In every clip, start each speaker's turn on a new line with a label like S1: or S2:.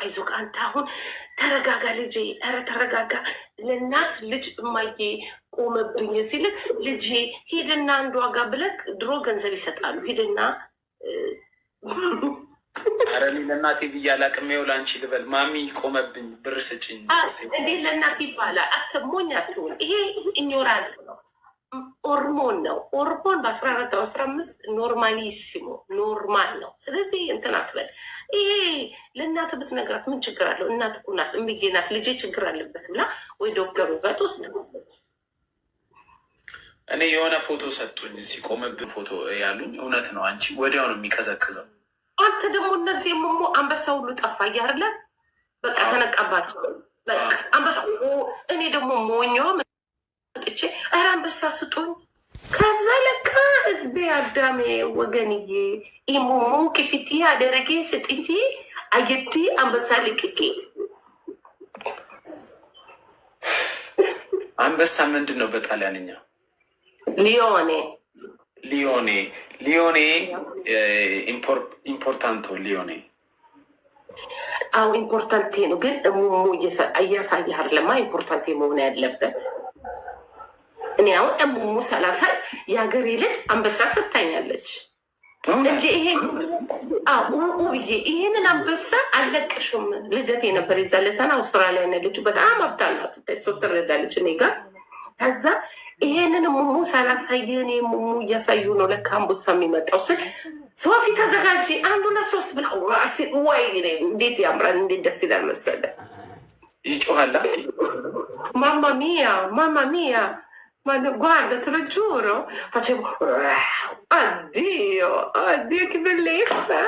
S1: አይዞክ አንተ አሁን ተረጋጋ ልጄ፣ ኧረ ተረጋጋ። ለእናት ልጅ እማዬ ቆመብኝ ሲል ልጄ ሂድና አንዷ ጋር ብለክ ድሮ ገንዘብ ይሰጣሉ። ሂድና
S2: ኧረ እኔ ለእናቴ ብዬ አላቅም። ይኸው ለአንቺ ልበል ማሚ ቆመብኝ ብር ስጭኝ
S1: እንዴ ለእናት ይባላል። አትሞኝ አትሁን። ይሄ ኢignoራንት ነው። ሆርሞን ነው። ሆርሞን በ14 15 ኖርማሊሲሞ ኖርማል ነው። ስለዚህ እንትን አትበል። ይሄ ለእናት ብትነግራት ምን ችግር አለው? እናት እኮ ናት፣ እምዬ ናት። ልጄ ችግር አለበት ብላ ወይ ዶክተሩ ጋር ትወስዳለች።
S2: እኔ የሆነ ፎቶ ሰጡኝ፣ ሲቆምብን ፎቶ ያሉኝ እውነት ነው። አንቺ ወዲያው ነው የሚቀዘቅዘው።
S1: አንተ ደግሞ እነዚህ የምሞ አንበሳ ሁሉ ጠፋ እያርለ በቃ ተነቃባቸው። በቃ አንበሳ እኔ ደግሞ ሞኛዋ መጥቼ ኧረ አንበሳ ስጡኝ። ከዛ ለካ ህዝቤ አዳሜ ወገንዬ ኢሞሞ ክፍቲ አደረጌ ስጥንጂ አየቲ አንበሳ ልቅቄ።
S2: አንበሳ ምንድን ነው በጣሊያንኛ?
S1: ሊዮኔ
S2: ሊዮኔ ሊዮኔ ኢምፖርታንቶ ሊዮኔ።
S1: አዎ ኢምፖርታንቴ ነው፣ ግን ሙሙ እያሳያህ ለማ ኢምፖርታንቴ መሆን ያለበት። እኔ አሁን እሙሙ 30 የሀገሬ ልጅ አንበሳ ሰጥታኛለች። እንደ ይሄ ብዬ ይሄንን አንበሳ አልለቅሽም። ልደቴ ነበር የዛለተና አውስትራሊያ ነ ልጁ በጣም አብታናት ሶ ትረዳለች እኔ ጋር። ከዛ ይሄንን ሙሙ 30 የኔ ሙሙ እያሳዩ ነው ለካ አንበሳ የሚመጣው ስል ሶፊ ተዘጋጂ 1 2 3 ብላ ወይ እንዴት ያምራል! እንዴት ደስ ይላል መሰለ።
S2: ይጮሃላ
S1: ማማ ሚያ ma guarda, te lo giuro, facevo addio che bellezza.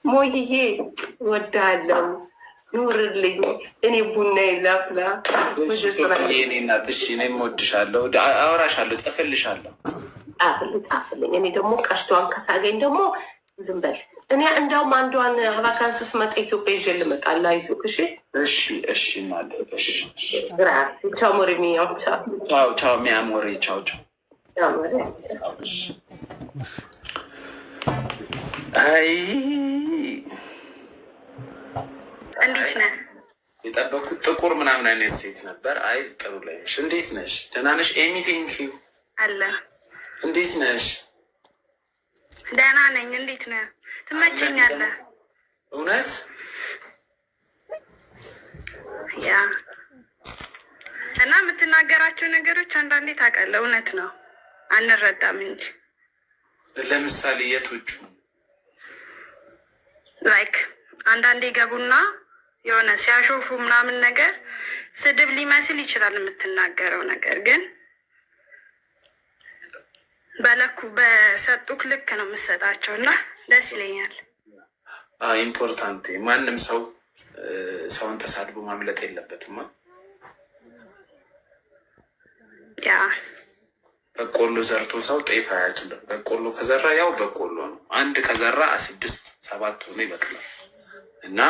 S1: ሞይዬ ወዳለው ኑርልኝ። እኔ ቡና ይላፍላ
S2: እኔ እናትሽ እኔም ወድሻለሁ፣ አወራሻለሁ፣ ጽፍልሻለሁ።
S1: ጻፍልኝ። እኔ ደግሞ ቀሽቷን ከሳገኝ ደግሞ ዝም በል። እኔ እንዳውም አንዷን ቫካንስ ስመጣ ኢትዮጵያ ይዤ ልመጣለሁ። አይዞህ እሺ።
S2: እሺ እናቴ እሺ።
S1: ቻው ሞሪ ሚዮ።
S2: ቻው ሚ አሞሬ። ቻው። አይ
S3: እንዴት ነህ?
S2: የጠበኩት ጥቁር ምናምን አይነት ሴት ነበር። አይ ጥሩ ላይ ነሽ። እንዴት ነሽ? ደህና ነሽ? ኤሚ ቴንኪው
S3: አለ።
S2: እንዴት ነሽ?
S3: ደህና ነኝ። እንዴት ነህ? ትመቸኛለህ።
S2: እውነት
S3: ያ እና የምትናገራቸው ነገሮች አንዳንዴ ታውቃለህ፣ እውነት ነው፣ አንረዳም እንጂ።
S2: ለምሳሌ የቶቹ?
S3: ላይክ አንዳንዴ ገቡና የሆነ ሲያሾፉ ምናምን ነገር ስድብ ሊመስል ይችላል የምትናገረው ነገር፣ ግን በለኩ በሰጡክ ልክ ነው የምሰጣቸው እና ደስ ይለኛል።
S2: ኢምፖርታንት ማንም ሰው ሰውን ተሳድቦ ማምለጥ የለበትም።
S3: ያ
S2: በቆሎ ዘርቶ ሰው ጤፍ አያጭድም። በቆሎ ከዘራ ያው በቆሎ ነው። አንድ ከዘራ 6 7 ሆኖ ይበቅላል። እና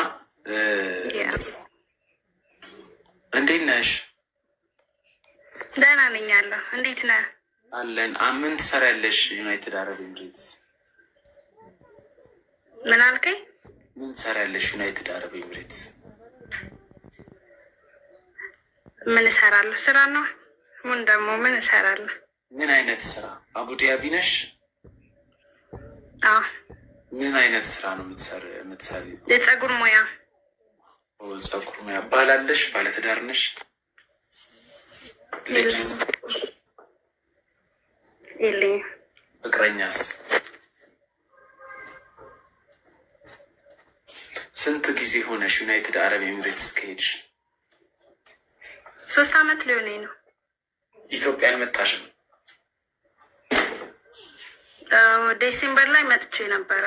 S2: እንዴት ነሽ?
S3: ደህና ነኝ አለሁ። እንዴት ነህ?
S2: አለን። ምን ትሰሪያለሽ? ዩናይትድ አረብ ኤምሬትስ።
S3: ምን አልከኝ?
S2: ምን ትሰሪያለሽ? ዩናይትድ አረብ ኤምሬትስ።
S3: ምን እሰራለሁ? ስራ ነው። ምን ደግሞ ምን እሰራለሁ?
S2: ምን አይነት ስራ? አቡዳቢ ነሽ?
S3: አዎ።
S2: ምን አይነት ስራ ነው የምትሰሪ?
S3: የጸጉር ሙያ።
S2: ጸጉር ሙያ። ባላለሽ? ባለትዳር ነሽ? ልጅስ?
S3: የለኝም።
S2: ፍቅረኛስ? ስንት ጊዜ ሆነሽ ዩናይትድ አረብ ኤምሬትስ ከሄድሽ?
S3: 3 አመት ሊሆነኝ ነው።
S2: ኢትዮጵያ አልመጣሽም?
S3: ዲሴምበር ላይ መጥቼ ነበረ።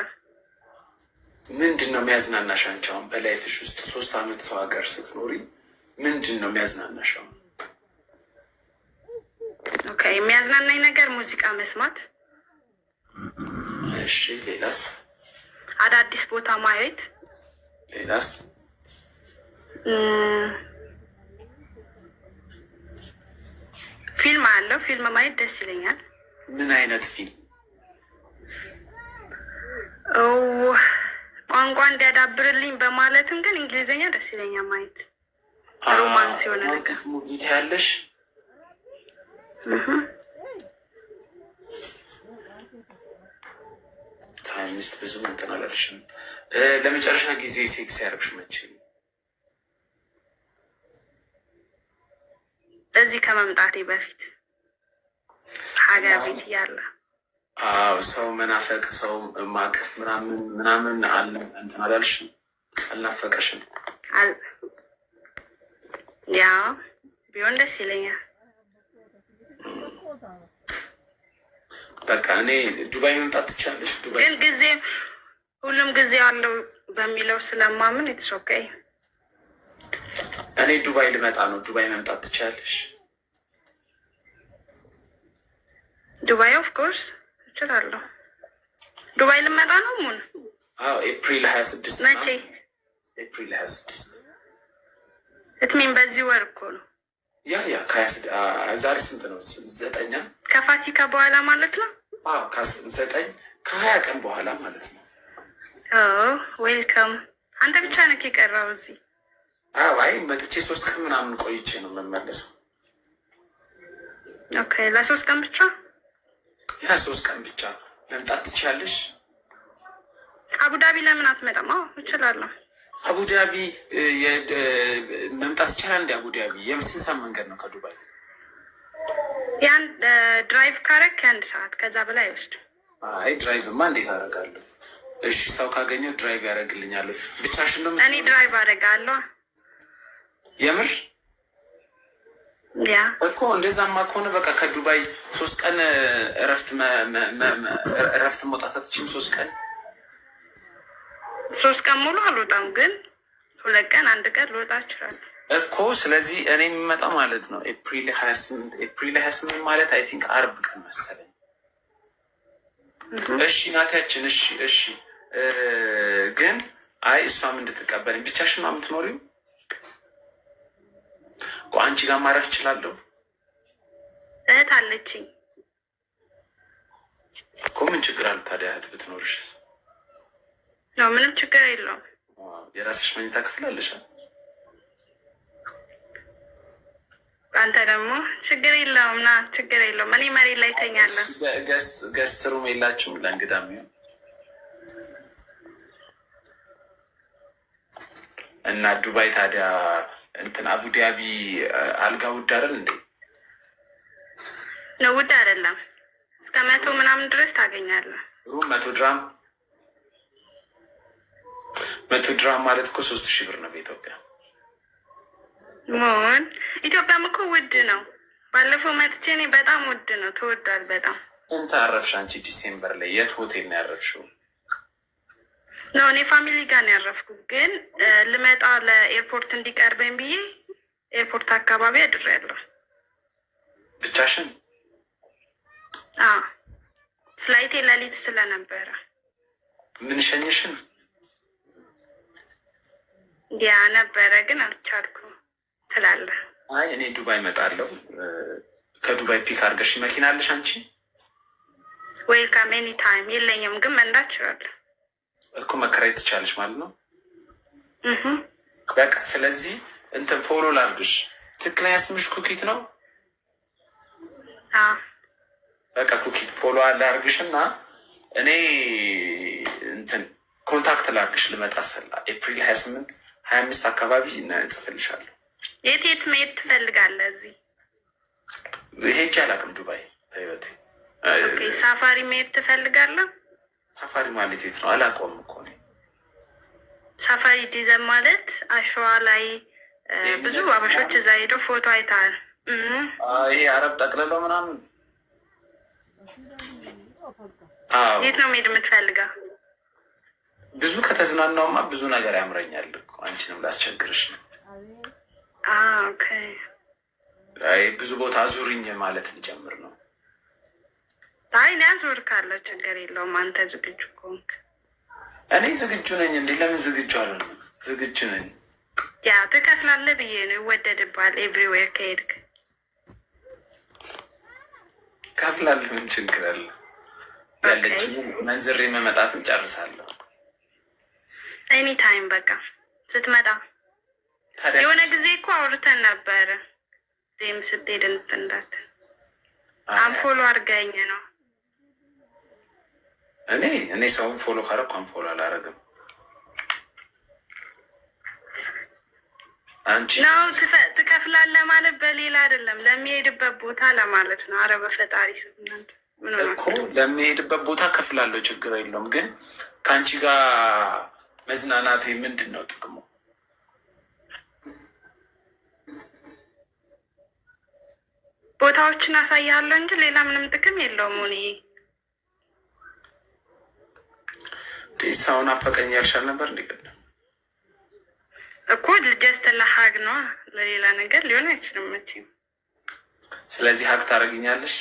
S2: ምንድን ነው የሚያዝናናሽ አንቺ አሁን በላይፍሽ ውስጥ 3 አመት ሰው ሀገር ስትኖሪ ምንድን ነው የሚያዝናናሽ አሁን?
S3: ኦኬ፣ የሚያዝናናኝ ነገር ሙዚቃ መስማት።
S2: እሺ፣ ሌላስ?
S3: አዳዲስ ቦታ ማየት።
S2: ሌላስ?
S3: ፊልም አለው። ፊልም ማየት ደስ ይለኛል።
S2: ምን አይነት ፊልም?
S3: ቋንቋ ቋንቋ እንዲያዳብርልኝ በማለትም ግን እንግሊዝኛ ደስ ይለኛል ማየት ሮማንስ የሆነ ነገር
S2: ሙጊት ያለሽ ታይምስት ብዙ እንትን አላልሽም። ለመጨረሻ ጊዜ ሴክስ ያደረግሽ መቼ ነው?
S3: እዚህ ከመምጣቴ በፊት ሀገር ቤት እያለ።
S2: ሰው መናፈቅ፣ ሰው ማቀፍ ምናምን እንትን አላልሽም? አልናፈቀሽም?
S3: ያ ቢሆን ደስ ይለኛል።
S2: በቃ እኔ ዱባይ መምጣት ትቻለሽ። ዱባይ
S3: ግን ጊዜ ሁሉም ጊዜ አለው በሚለው ስለማምን ኢትስ ኦኬ።
S2: እኔ ዱባይ ልመጣ ነው። ዱባይ መምጣት ትቻለሽ?
S3: ዱባይ ኦፍ ኮርስ እችላለሁ። ዱባይ ልመጣ ነው ሙን
S2: ኤፕሪል 26
S3: መቼ?
S2: ኤፕሪል 26
S3: እትሜን በዚህ ወር እኮ ነው።
S2: ያ ዛሬ ስንት ነው? 9
S3: ከፋሲካ በኋላ ማለት ነው።
S2: 9 ከ20 ቀን በኋላ ማለት ነው።
S3: ዌልካም። አንተ ብቻ ነህ የቀረው እዚህ?
S2: አይ መጥቼ 3 ቀን ምናምን ቆይቼ ነው የምመለሰው።
S3: ኦኬ ለ3 ቀን ብቻ?
S2: ያ 3 ቀን ብቻ መምጣት ትችያለሽ?
S3: አቡዳቢ ለምን አትመጣም? እችላለሁ።
S2: አቡዳቢ መምጣት ይቻላል እንደ አቡዳቢ የምስንት ሰዓት መንገድ ነው ከዱባይ?
S3: ያን ድራይቭ ካረክ የ1 ሰዓት ከዛ በላይ አይወስድም።
S2: አይ ድራይቭማ እንዴት አደርጋለሁ? እሺ ሰው ካገኘው ድራይቭ ያደርግልኛል። ብቻሽን ነው?
S3: እኔ ድራይቭ አደርጋለሁ።
S2: የምር?
S3: ያ
S2: እኮ እንደዛማ ከሆነ በቃ ከዱባይ 3 ቀን እረፍት መውጣት አትችይም?
S3: 3 ቀን ሙሉ አልወጣም፣ ግን 2 ቀን 1 ቀን ልወጣ እችላለሁ
S2: እኮ። ስለዚህ እኔ የሚመጣ ማለት ነው ኤፕሪል 28 ማለት አይ ቲንክ አርብ ቀን መሰለኝ። እሺ ናታችን፣ እሺ ግን አይ እሷም እንድትቀበለኝ ብቻሽን ነው የምትኖሪው? አንቺ ጋር ማረፍ እችላለሁ?
S3: እህት አለችኝ
S2: እኮ። ምን ችግር አለ ታዲያ እህት ብትኖርሽ?
S3: ነው ምንም ችግር የለውም።
S2: የራስሽ መኝታ ክፍል አለሽ?
S3: አንተ ደግሞ ችግር የለውም ና፣ ችግር የለውም። እኔ መሬት ላይ ተኛለሁ።
S2: ገስት ሩም የላችሁም ለእንግዳ የሚሆን? እና ዱባይ ታዲያ እንትን አቡዳቢ አልጋ ውድ አይደል እንዴ?
S3: ነው ውድ አይደለም። እስከ 100 ምናምን ድረስ ታገኛለህ።
S2: ሩም 100 ድራም 100 ድራም ማለት እኮ 3000 ብር ነው በኢትዮጵያ።
S3: ሞን ኢትዮጵያም እኮ ውድ ነው። ባለፈው መጥቼ እኔ በጣም ውድ ነው፣ ተወዷል በጣም።
S2: ስንት አረፍሽ አንቺ ዲሴምበር ላይ? የት ሆቴል ነው ያረፍሽው?
S3: ነው እኔ ፋሚሊ ጋር ነው ያረፍኩ፣ ግን ልመጣ ለኤርፖርት እንዲቀርበኝ ብዬ ኤርፖርት አካባቢ አድሬያለሁ።
S2: ብቻሽን?
S3: ፍላይቴ ሌሊት ስለነበረ።
S2: ምን ሸኝሽን?
S3: ያ ነበረ ግን አልቻልኩም ትላለህ።
S2: አይ እኔ ዱባይ እመጣለሁ። ከዱባይ ፒክ አድርገሽ መኪና አለሽ አንቺ?
S3: ዌልካም ኤኒ ታይም። የለኝም ግን መንዳት እችላለሁ
S2: እኮ። መከራየት ትቻለሽ ማለት ነው? በቃ ስለዚህ እንትን ፎሎ ላድርግሽ። ትክክለኛ ስምሽ ኩኪት ነው? በቃ ኩኪት ፎሎ ላድርግሽ እና እኔ እንትን ኮንታክት ላድርግሽ። ልመጣ ስላ ኤፕሪል 25 አካባቢ እጽፍልሻለሁ።
S3: የት መሄድ ትፈልጋለህ? እዚህ
S2: ሄጄ አላውቅም ዱባይ በህይወቴ።
S3: ሳፋሪ መሄድ ትፈልጋለህ?
S2: ሳፋሪ ማለት የት ነው? አላውቀውም እኮ እኔ።
S3: ሳፋሪ ዲዛይን ማለት አሸዋ ላይ ብዙ አበሾች እዛ ሄደው ፎቶ አይተሃል?
S2: ይሄ አረብ ጠቅልለው ምናምን።
S3: የት ነው መሄድ የምትፈልገው?
S2: ብዙ ከተዝናናውማ ብዙ ነገር ያምረኛል እኮ። አንቺንም ላስቸግርሽ ነው።
S3: ኦኬ።
S2: አይ ብዙ ቦታ ዙሪኝ ማለት ልጀምር ነው።
S3: አይ እኔ አዞርካለሁ፣ ችግር የለውም። አንተ ዝግጁ ከሆንክ።
S2: እኔ ዝግጁ ነኝ። እንዴ ለምን ዝግጁ አልሆንም? ዝግጁ ነኝ።
S3: ያ ትከፍላለህ ብዬ ነው። ይወደድባል ኤቭሪዌር ከሄድክ።
S2: ከፍላለሁ፣ ምን ችግር አለ? ያለችኝ መንዝሬ መመጣትን ጨርሳለሁ።
S3: ኤኒ ታይም በቃ ስትመጣ። የሆነ ጊዜ እኮ አውርተን ነበረ ዜም ስትሄድ እንትንዳት አንፎሎ አድርገኝ ነው።
S2: እኔ ሰውን ፎሎ ካረኩ አንፎሎ አላረግም። አንቺ
S3: ነው ትከፍላለህ ማለት በሌላ አይደለም፣ ለሚሄድበት ቦታ ለማለት ነው። አረ በፈጣሪ ስም እናንተ ምን
S2: እኮ ለሚሄድበት ቦታ ከፍላለሁ፣ ችግር የለውም። ግን ከአንቺ ጋር መዝናናቴ ምንድን ነው ጥቅሙ?
S3: ቦታዎችን አሳያለሁ እንጂ ሌላ ምንም ጥቅም የለውም። ሆን
S2: ሰውን አፈቀኝ ያልሻል ነበር እንዲቀደም
S3: እኮ ጀስት ለሀግ ነዋ፣ ለሌላ ነገር ሊሆን አይችልም መቼም።
S2: ስለዚህ ሀግ ታደርግኛለሽ?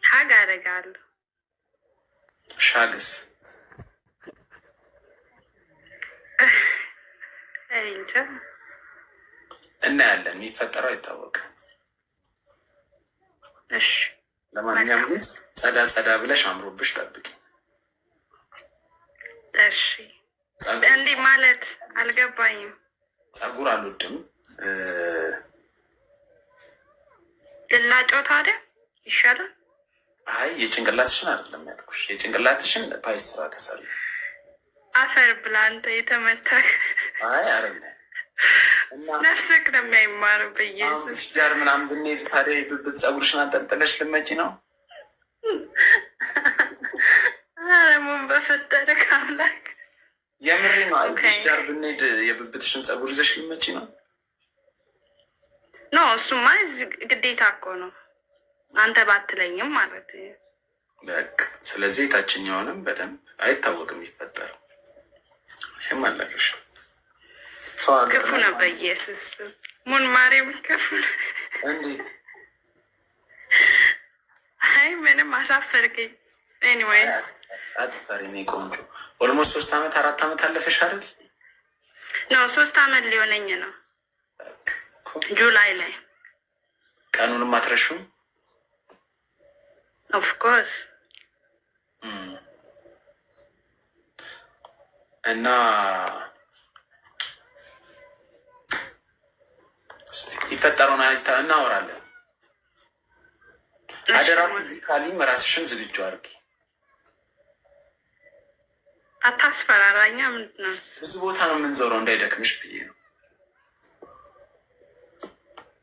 S3: ሀግ አደርጋለሁ።
S2: ሻግስ
S3: እንጃ
S2: እናያለን፣ የሚፈጠረው አይታወቅም።
S3: እሺ
S2: ለማንኛውም ግን ጸዳ ጸዳ ብለሽ አምሮብሽ ጠብቂ።
S3: እሺ እንዴ ማለት አልገባኝም።
S2: ጸጉር አልወድም።
S3: ልላጨው ታዲያ ይሻላል።
S2: አይ የጭንቅላትሽን አይደለም ያልኩሽ፣ የጭንቅላትሽን ፓይስትራ ተሰሪ።
S3: አፈር ብላ አንተ የተመታ።
S2: አይ አረለ
S3: ነፍስክ ነው የሚያይማረው በኢየሱስ
S2: ዳር ምናምን ብንሄድ ታዲያ የብብት ጸጉርሽን አንጠልጥለሽ ልመጪ ነው?
S3: አረሙን በፈጠረ ካምላክ
S2: የምሬ ነው። አይሽ ዳር ብንሄድ የብብትሽን ጸጉር ይዘሽ ልመጪ ነው?
S3: ኖ እሱማ ግዴታ እኮ ነው፣ አንተ ባትለኝም ማለት
S2: በቃ። ስለዚህ የታችኛውንም በደንብ አይታወቅም የሚፈጠረው ሲማለሽ
S3: ክፉ ነው በኢየሱስ ሙን ማርያም ክፉ ነው።
S2: እንዴት?
S3: አይ ምንም አሳፈርገኝ። ኤኒዌይስ
S2: አትፈሪ እኔ ቆንጆ። ኦልሞስት 3 ዓመት 4 ዓመት አለፈሽ አይደል?
S3: ነው 3 ዓመት ሊሆነኝ ነው ጁላይ ላይ።
S2: ቀኑንም አትረሹም?
S3: ኦፍ ኮርስ።
S2: እና ይፈጠረውን እናወራለን። አደራ ፊዚካሊም ራስሽን ዝግጁ አድርጊ።
S3: አታስፈራራኛ። ምንድን ነው?
S2: ብዙ ቦታ ነው የምንዞረው እንዳይደክምሽ ብዬ ነው።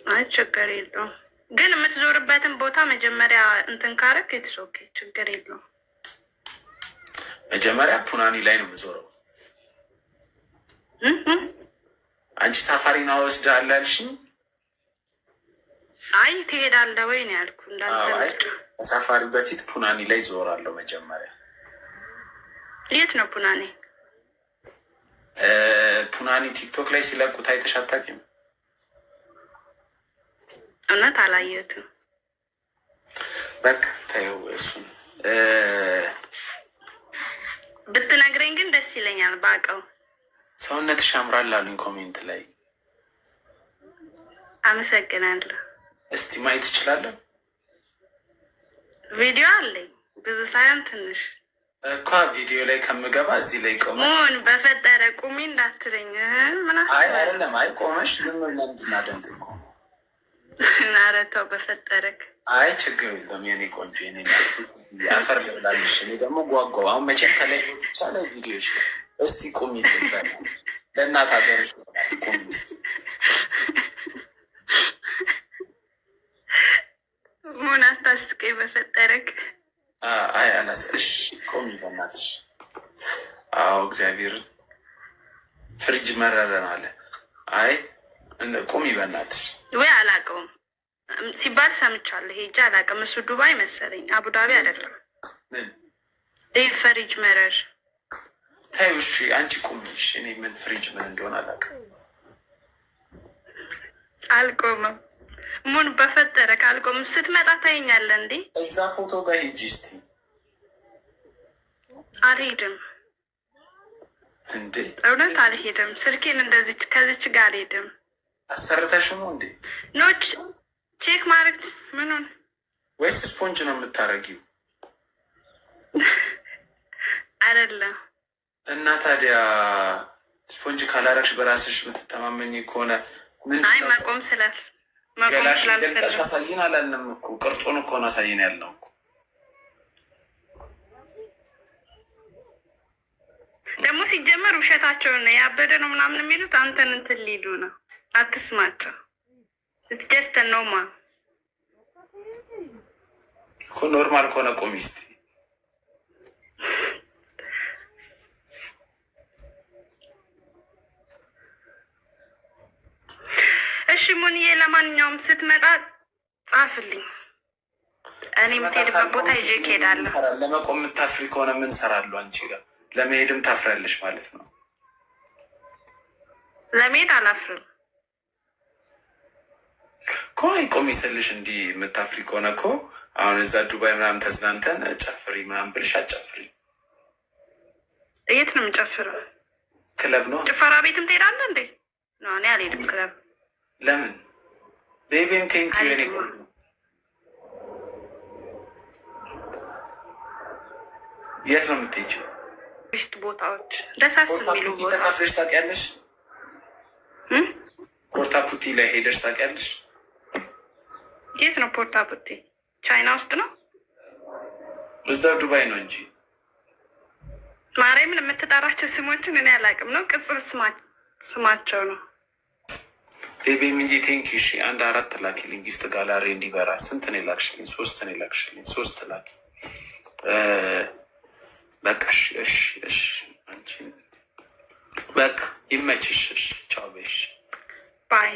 S3: አይ ችግር የለውም፣ ግን የምትዞርበትን ቦታ መጀመሪያ እንትን ካረክ ኢትስ ኦኬ፣ ችግር የለውም።
S2: መጀመሪያ ፑናኒ ላይ ነው የምዞረው። አንቺ ሳፋሪና ወስደሃል አልሽኝ።
S3: አይ ትሄዳለህ ወይ ነው ያልኩ። እንዳንተ
S2: ሳፋሪ በፊት ፑናኒ ላይ ዞራለሁ መጀመሪያ።
S3: የት ነው ፑናኒ?
S2: ፑናኒ ቲክቶክ ላይ ሲለቁት አይተሽ አታውቂም?
S3: እውነት አላየሁትም።
S2: በቃ ተይው እሱን።
S3: ብትነግረኝ ግን ደስ ይለኛል ባውቀው።
S2: ሰውነትሽ ያምራል አሉኝ ኮሜንት ላይ።
S3: አመሰግናለሁ።
S2: እስቲ ማየት እችላለሁ?
S3: ቪዲዮ አለኝ ብዙ ሳይሆን ትንሽ
S2: እኳ ቪዲዮ ላይ ከምገባ እዚህ ላይ ቆመሽ
S3: ሆን በፈጠረ ቁሚ እንዳትለኝ። ምን
S2: አይደለም፣ አይ ቆመሽ ዝም ብለን እንድናደንቅ እኮ ነው።
S3: ኧረ ተው በፈጠረክ።
S2: አይ ችግር የለም የኔ ቆንጆ፣ የኔ አፈር ልብላለሽ። እኔ ደግሞ ጓጓው። አሁን መቼም ከላይ ብቻ ላይ ቪዲዮች እስቲ ቁሚ ይባል ለእናት ሀገርሽ ቁሚ እስቲ።
S3: ምን አታስቀኝ በፈጠረክ።
S2: አይ አላስሽ ቁሚ በእናትሽ። አዎ እግዚአብሔርን ፍሪጅ መረረን አለ። አይ ቁሚ በእናትሽ።
S3: ወይ አላውቀውም ሲባል ሰምቻለሁ፣ ሄጄ አላውቅም። እሱ ዱባይ መሰለኝ አቡዳቢ አይደለም። ፍሪጅ መረር
S2: ታዩ። እሺ አንቺ ቁሚሽ። እኔ ምን ፍሪጅ ምን እንደሆነ አላውቅም።
S3: አልቆምም። ሙን በፈጠረ ካልቆምም ስትመጣ ታየኛለህ እንዴ?
S2: እዛ ፎቶ ጋር ሂጂ እስቲ።
S3: አልሄድም
S2: እንዴ?
S3: እውነት አልሄድም። ስልኬን እንደዚች ከዚች ጋር አልሄድም።
S2: አሰርተሽ ነው እንዴ?
S3: ኖች ቼክ ማድረግ ምኑን?
S2: ወይስ ስፖንጅ ነው የምታረጊው?
S3: አይደለም
S2: እና ታዲያ ስፖንጅ ካላረግሽ በራስሽ የምትተማመኝ ከሆነ
S3: አይ መቆም
S2: ገልጠሽ አሳይን አላልንም እኮ ቅርጹን እኮ ነው አሳይን ያልነው እኮ።
S3: ደግሞ ሲጀመር ውሸታቸውን ነው ያበደ ነው ምናምን የሚሉት አንተን እንትን ሊሉ ነው። አትስማቸው። ስትጀስተ ነውማ
S2: እኮ ኖርማል ከሆነ ቆሚ እስኪ።
S3: እሺ ሙኒዬ፣ ለማንኛውም ስትመጣ ጻፍልኝ። እኔ የምትሄድበት ቦታ ይዤ እሄዳለሁ።
S2: ለመቆም የምታፍሪ ከሆነ ምን ሰራለሁ አንቺ ጋር? ለመሄድም ታፍሪያለሽ ማለት ነው።
S3: ለመሄድ አላፍርም
S2: እኮ አይቆም ይስልሽ። እንዲህ የምታፍሪ ከሆነ እኮ አሁን እዛ ዱባይ ምናምን ተዝናንተን ጨፍሪ ምናምን ብልሽ አትጨፍሪ።
S3: የት ነው የምጨፍረው?
S2: ክለብ ነው።
S3: ጭፈራ ቤትም ትሄዳለህ እንዴ? ነው እኔ አልሄድም ክለብ።
S2: ለምን? ቤቢም ቴንኪ ኔ የት ነው የምትሄጂው?
S3: ቱሪስት ቦታዎች፣ ደሳስ የሚሉ ቦታ
S2: ተካፍለሽ ታውቂያለሽ? ፖርታ ፑቲ ላይ ሄደሽ ታውቂያለሽ?
S3: የት ነው ፖርታ ፑቲ? ቻይና ውስጥ ነው?
S2: እዛ ዱባይ ነው እንጂ።
S3: ማርያምን የምትጠራቸው ስሞችን እኔ አላውቅም። ነው ቅጽል ስማቸው ነው።
S2: ቤቢም እንጂ ቴንኪ። እሺ አንድ 4 ላኪልኝ ጊፍት ጋላሪ እንዲበራ። ስንት ነው የላክሽልኝ? 3 ነው የላክሽልኝ። 3 ላኪ በቃ። እሺ አንቺ በቃ ይመችሽ። ቻው በሽ ባይ